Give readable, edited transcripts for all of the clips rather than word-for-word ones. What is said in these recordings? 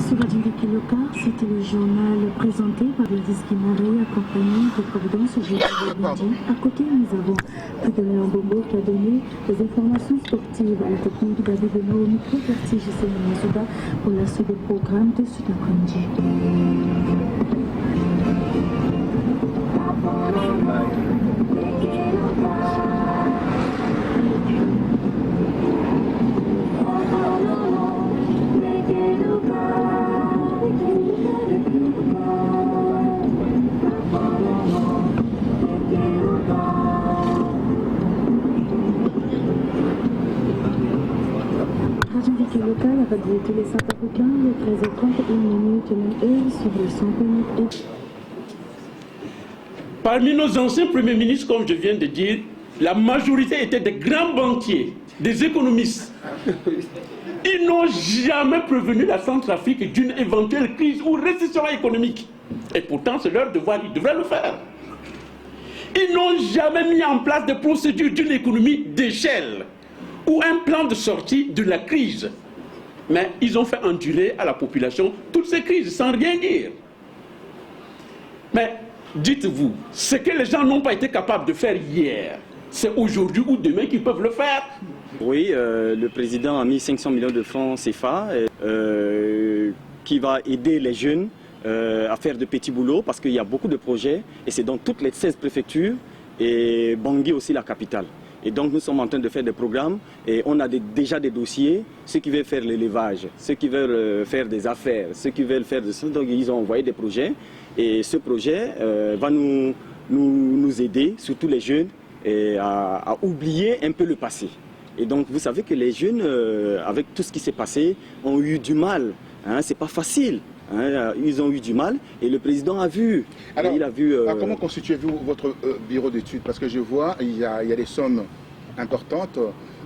Sur Radio Kiloka, c'était le journal présenté par Eldis Guimare, accompagné de Providence Général. À côté, nous avons Frédéric Mbombo qui a donné des informations sportives. La technique David Beno au micro vertige Masuda pour la suite des programmes de Sud après-midi. La radio de tous les Centrafricains, le 13h31 minutes, même heure sur le 100 Parmi nos anciens premiers ministres, comme je viens de dire, la majorité étaient des grands banquiers, des économistes. Ils n'ont jamais prévenu la Centrafrique d'une éventuelle crise ou récession économique. Et pourtant, c'est leur devoir, ils devraient le faire. Ils n'ont jamais mis en place des procédures d'une économie d'échelle ou un plan de sortie de la crise. Mais ils ont fait endurer à la population toutes ces crises sans rien dire. Mais dites-vous, ce que les gens n'ont pas été capables de faire hier, c'est aujourd'hui ou demain qu'ils peuvent le faire. Oui, le président a mis 500 millions de francs CFA qui va aider les jeunes à faire de petits boulots parce qu'il y a beaucoup de projets et c'est dans toutes les 16 préfectures et Bangui aussi la capitale. Et donc nous sommes en train de faire des programmes et on a déjà des dossiers, ceux qui veulent faire l'élevage, ceux qui veulent faire des affaires, ceux qui veulent faire donc ils ont envoyé des projets et ce projet va nous aider, surtout les jeunes, à oublier un peu le passé. Et donc vous savez que les jeunes, avec tout ce qui s'est passé, ont eu du mal, hein, c'est pas facile. Hein, ils ont eu du mal et le président a vu. Alors, il a vu, comment constituez-vous votre bureau d'études? Parce que je vois, il y a des sommes importantes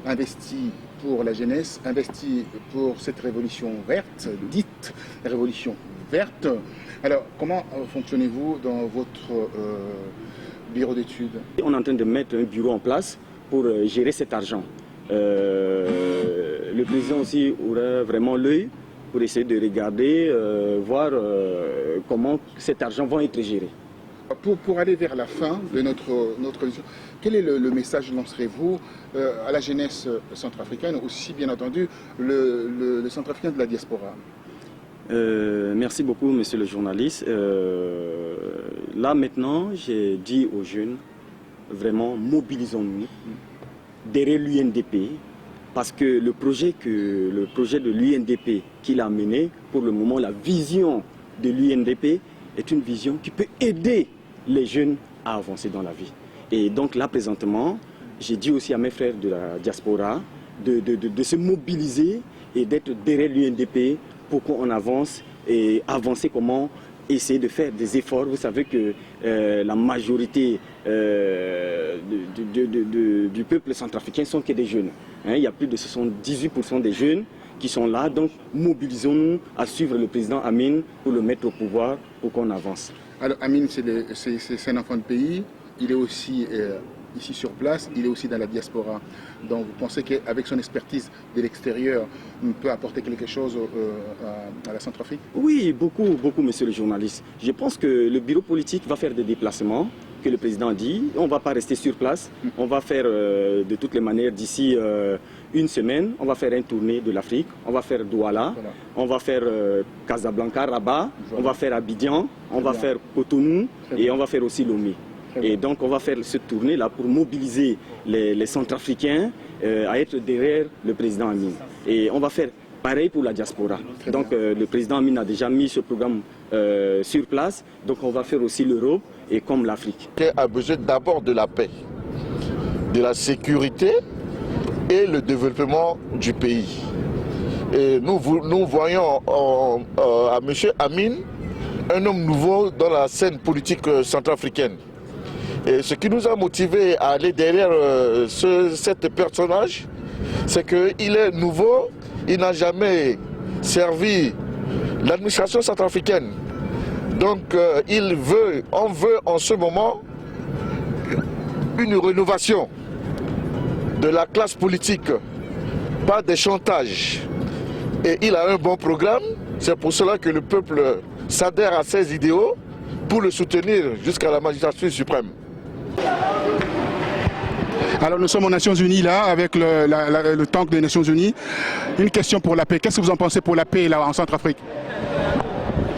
investies pour la jeunesse, investies pour cette révolution verte, dite révolution verte. Alors, comment fonctionnez-vous dans votre bureau d'études? On est en train de mettre un bureau en place pour gérer cet argent. Le président aussi aura vraiment l'œil pour essayer de regarder, voir comment cet argent va être géré. Pour aller vers la fin de notre émission, quel est le message lancerez-vous à la jeunesse centrafricaine, aussi bien entendu le centrafricain de la diaspora? Merci beaucoup, monsieur le journaliste. Là maintenant, j'ai dit aux jeunes, vraiment mobilisons-nous derrière l'UNDP. Parce que le projet de l'UNDP qu'il a mené, pour le moment, la vision de l'UNDP est une vision qui peut aider les jeunes à avancer dans la vie. Et donc là, présentement, j'ai dit aussi à mes frères de la diaspora de se mobiliser et d'être derrière l'UNDP pour qu'on avance. Et avancer comment? Essayer de faire des efforts. Vous savez que la majorité du peuple centrafricain sont que des jeunes. Hein, il y a plus de 78% des jeunes qui sont là. Donc mobilisons-nous à suivre le président Amin pour le mettre au pouvoir pour qu'on avance. Alors Amin, c'est un enfant de pays. Il est aussi ici sur place, il est aussi dans la diaspora. Donc vous pensez qu'avec son expertise de l'extérieur, il peut apporter quelque chose à la Centrafrique? Oui, beaucoup, monsieur le journaliste. Je pense que le bureau politique va faire des déplacements, que le président a dit. On ne va pas rester sur place. On va faire de toutes les manières d'ici une semaine, on va faire une tournée de l'Afrique. On va faire Douala, voilà. On va faire Casablanca, Rabat, voilà. On va faire Abidjan, on va faire Cotonou et on va faire aussi Lomé. Et donc on va faire cette tournée-là pour mobiliser les Centrafricains à être derrière le président Amin. Et on va faire pareil pour la diaspora. Donc le président Amin a déjà mis ce programme sur place. Donc on va faire aussi l'Europe et comme l'Afrique. Qui a besoin d'abord de la paix, de la sécurité et le développement du pays. Et nous voyons à M. Amin un homme nouveau dans la scène politique centrafricaine. Et ce qui nous a motivés à aller derrière cet personnage, c'est qu'il est nouveau, il n'a jamais servi l'administration centrafricaine. Donc on veut en ce moment une rénovation de la classe politique, pas des chantages. Et il a un bon programme, C'est pour cela que le peuple s'adhère à ses idéaux pour le soutenir jusqu'à la magistrature suprême. Alors nous sommes aux Nations Unies là, avec le tank des Nations Unies. Une question pour la paix. Qu'est-ce que vous en pensez pour la paix là en Centrafrique?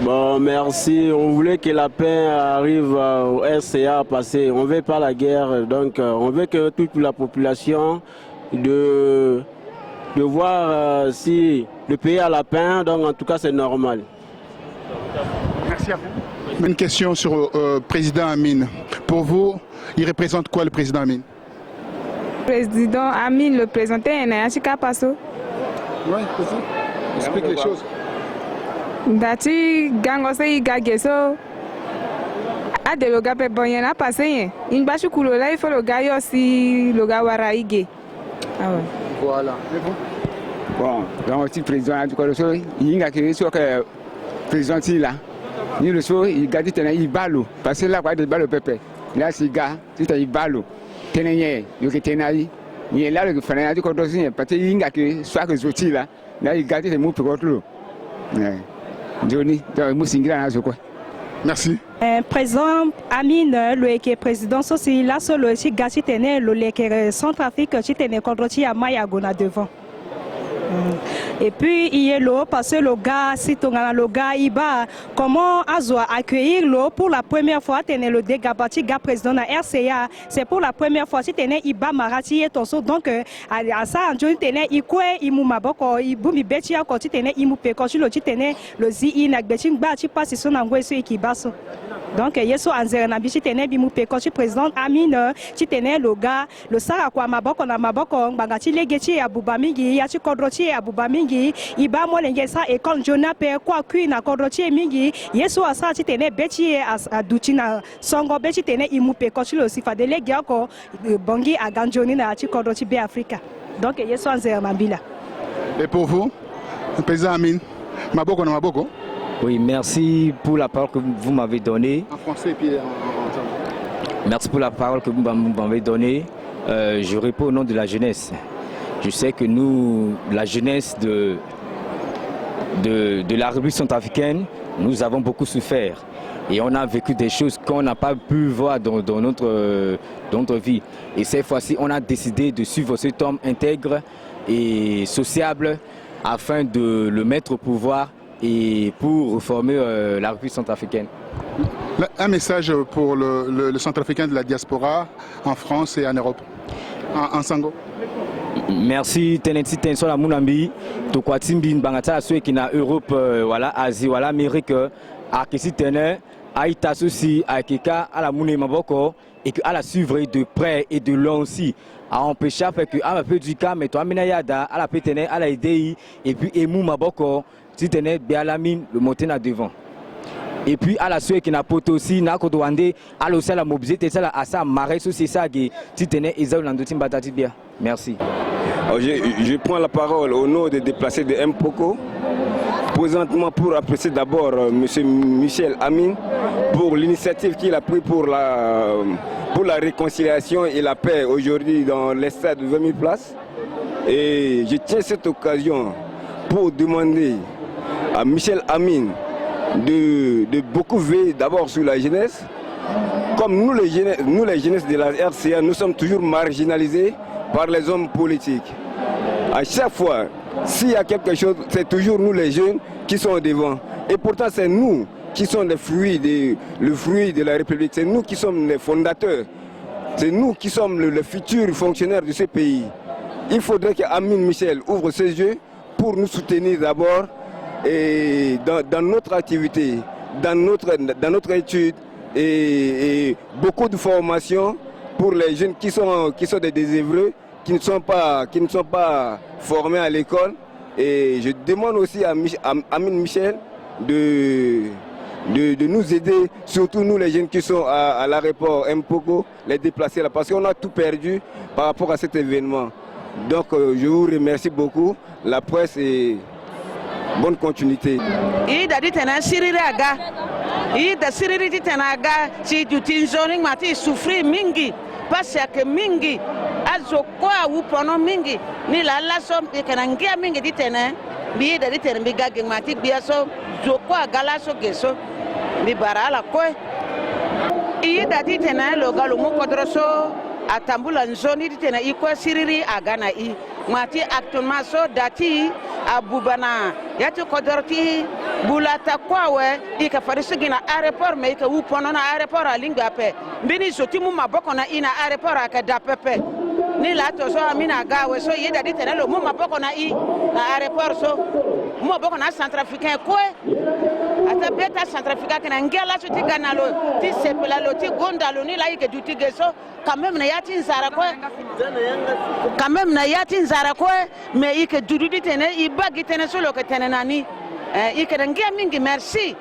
Bon, merci. On voulait que la paix arrive au RCA parce qu'on ne veut pas la guerre. Donc on veut que toute la population de voir si le pays a la paix. Donc en tout cas c'est normal. Merci à vous. Une question sur le président Amin. Pour vous, il représente quoi le président Amin? Président Amin le présentait Nayachika Paso. Oui, c'est ça. Explique les choses. Dati gangose igageso. Ade le gars peut bien à passer. Une bâche couleur là, il faut le gars aussi le gars waraïge. Ah ouais. Voilà. Et vous? Bon, donc si le président a du coup le sol, il y a quelque chose que président là. Ni le sol, il garde il balo parce que là quoi de balo pépé. Là c'est gars, c'est il balo. Tenez, il y a tenai. Il est là le frère du coup parce que il y a que soit que zoti là, là il garde les mots pour l'autre. Johnny, donc moi singira na quoi. Merci. Président Amin, le président aussi là sur le site gasi tenait le Centrafrique qui tenait contre à Mayagona devant. Et puis il est là parce que le gars, si tu as le gars, il va comment accueillir l'eau pour la première fois, tenait le dégabati gars président de la RCA, c'est pour la première fois, si tenait il va marati et ton donc à ça, Johnny tenait il quoi, il m'a maboko, il boumi beti à côté tenait il m'a péco, le tenait le zi inak beti bati passe son angoisse sur qui basse. Donc yeso anzere na bichi tenait bi m'a péco, président Amin, qui tenait le gars, le sara quoi maboko na maboko, bagati legeti à Boubamingi, ya tu kodroti à Boubamingi, iba mo lenge sa et quand Jonah pe quoi kui na kodroti mingi, yeso asa ti tenait beti à dutina songo beti tenait imu péco le sifa de legi ako bongi à ganjoni na ti kodroti be Africa. Donc yeso anzere na bila. Et pour vous, le président Amin, maboko na maboko? Oui, merci pour la parole que vous m'avez donnée. En français et puis en Merci pour la parole que vous m'avez donnée. Je réponds au nom de la jeunesse. Je sais que nous, la jeunesse de la République centrafricaine, nous avons beaucoup souffert. Et on a vécu des choses qu'on n'a pas pu voir dans notre vie. Et cette fois-ci, on a décidé de suivre cet homme intègre et sociable afin de le mettre au pouvoir et pour reformer la République centrafricaine. Un message pour le centrafricain de la diaspora en France et en Europe, en Sango. Merci Tenensi Tensola Mounambi, Tokwatimbi Bangata ceux qui na Europe, voilà, Asie, voilà, Amérique, à Kessi Tene, à Itasusi, à Keka, à la Mouné Maboko, et à la suivre de près et de loin aussi. À empêcher que à la peu du cas, mais toi Minayada, à la pétene, à la IDI, et puis Emou Maboko, si tenait Béalamine, le monter à devant. Et puis à la suite qui n'a pas aussi, n'a qu'au Douandé, à l'océan la mobilité, c'est à ça, marée, c'est ça qui tenait Isaou Landotim Batatibia. Merci. Je prends la parole au nom des déplacés de Mpoko, présentement pour apprécier d'abord M. Michel Amin pour l'initiative qu'il a prise pour la réconciliation et la paix aujourd'hui dans les stades de 20 000 places. Et je tiens cette occasion pour demander à Michel Amin de beaucoup veiller d'abord sur la jeunesse. Comme nous les jeunesses de la RCA, nous sommes toujours marginalisés par les hommes politiques. À chaque fois, s'il y a quelque chose, c'est toujours nous les jeunes qui sont devant. Et pourtant, c'est nous qui sommes le fruit de la République. C'est nous qui sommes les fondateurs. C'est nous qui sommes le futur fonctionnaire de ce pays. Il faudrait qu'Amin Michel ouvre ses yeux pour nous soutenir d'abord et dans notre activité, dans notre étude et beaucoup de formations pour les jeunes qui sont des désœuvrés, qui ne sont pas formés à l'école. Et je demande aussi à Amin Michel de nous aider, surtout nous les jeunes qui sont à l'aéroport Mpoko, les déplacer là, parce qu'on a tout perdu par rapport à cet événement. Donc je vous remercie beaucoup, la presse et bonne continuité. Parce que mingi azo kwa upono mingi ni la som ikanangia mingi ditene bi da tene bi gage mati biya so zoko agala so geso bi barala ko i da tene lo galo mu kodro so atambula nzoni tene iko siriri agana I mati actuellement so dati abubana yati kodorti bulata kwawe ika farisugina aéroport me ika wupono na aéroport alinga pe mbini sotimu maboko na ina aéroport aka dapepe ni la to so amina gawe so yeda ditene lo mu maboko na I na aéroport so mu maboko na centrafricain ko ata beta centrafricain kana ngela so tigana lo ti sepela lo ti gonda lo ni la ike dutige so quand même na yati nzara ko quand même na yati nzara ko me ike dududi tene ibagi tene so lo ke tene nani ike ngia mingi merci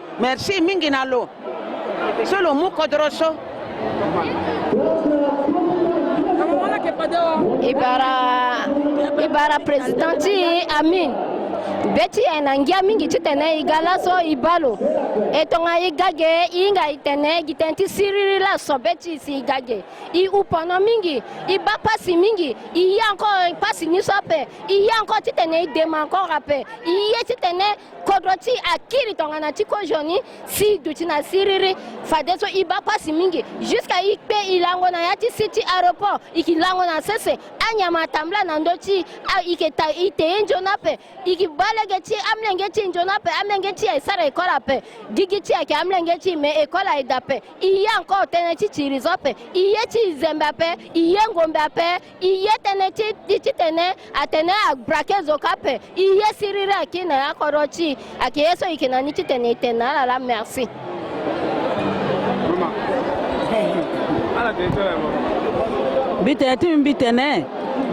mingi na lo so lo mu kodro so ibara presidenti Amin beti enangia mingi titene igala so ibalo etonga igage inga itene gitenti siriri la so beti si igage I upono mingi iba pasi mingi I yanko pasi ni sope I yanko titene dema encore ape I titene kodroti akiri tonga na tiko joni si dutina siriri fadeso iba pasi mingi jusqu'à ikpe ilango na yati city aéroport ikilango na sese anyama tambla na ndoti iketa ite enjonape ikibalegeti amlengeti enjonape amlengeti esara ekola pe digiti ake amlengeti me ekola idape iye encore teneti tirizope iye tizembe pe iye ngombe pe iye teneti titene atene abrakezo kape iye sirira akina yakoroti akeso ikina niti tene tena la merci bitene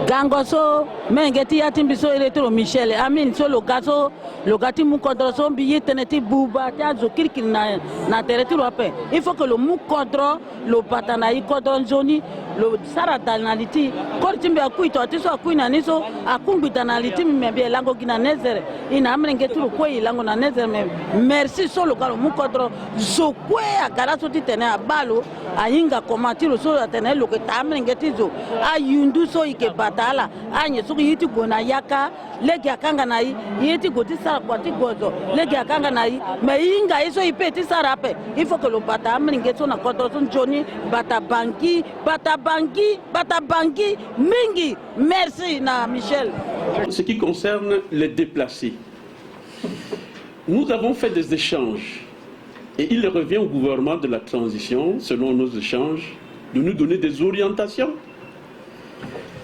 gangoso mengeti yatimbiso eletro Michel Amin so le gati mu kodro so bi teneti buba ta zo kirkir na territoire ape il faut que le mu kodro le batana I kodro zoni le sara danaliti kortimbe akuito tiso akuina niso akumbi danaliti membe lango gina nezere ina amrengeti ko ilango na nezere merci so le galo mu kodro zo kwe agara so titene abalo ayinga komatiro so atene lo ke tamrengeti zo ayundu so ike batala anye so yiti gona yaka legi akanga nai yiti goti sara kwati gozo legi akanga nai me inga iso ipeti sara pe il faut que le bata amringeto na kodro son joni bata banki mingi merci na Michel. Ce qui concerne les déplacés, nous avons fait des échanges et il revient au gouvernement de la transition, selon nos échanges, de nous donner des orientations.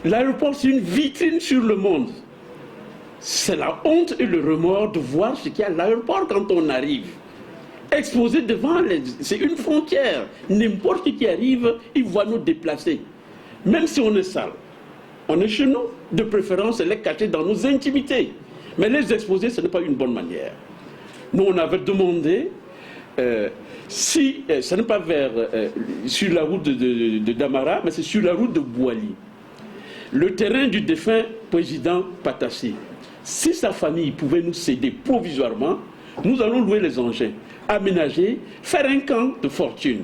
L'aéroport, c'est une vitrine sur le monde. C'est la honte et le remords de voir ce qu'il y a à l'aéroport quand on arrive. Exposé devant c'est une frontière. N'importe qui arrive, il voit nous déplacer. Même si on est sale, on est chez nous. De préférence, les cacher dans nos intimités. Mais les exposer, ce n'est pas une bonne manière. Nous, on avait demandé, si ce n'est pas sur la route de Damara, mais c'est sur la route de Bouali. Le terrain du défunt président Patassi, si sa famille pouvait nous céder provisoirement, nous allons louer les engins, aménager, faire un camp de fortune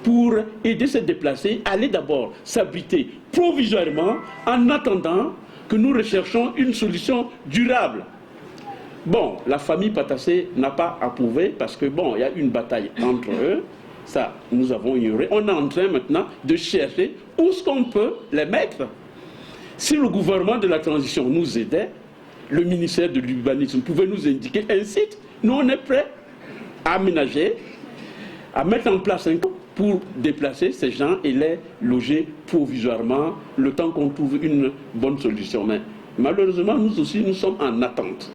pour aider se déplacer, aller d'abord s'habiter provisoirement en attendant que nous recherchons une solution durable. Bon, la famille Patassé n'a pas approuvé parce que bon, il y a une bataille entre eux. Ça, nous avons ignoré. On est en train maintenant de chercher où est-ce qu'on peut les mettre. Si le gouvernement de la transition nous aidait, le ministère de l'urbanisme pouvait nous indiquer un site, nous on est prêts à aménager, à mettre en place un camp pour déplacer ces gens et les loger provisoirement le temps qu'on trouve une bonne solution. Mais malheureusement, nous aussi, nous sommes en attente.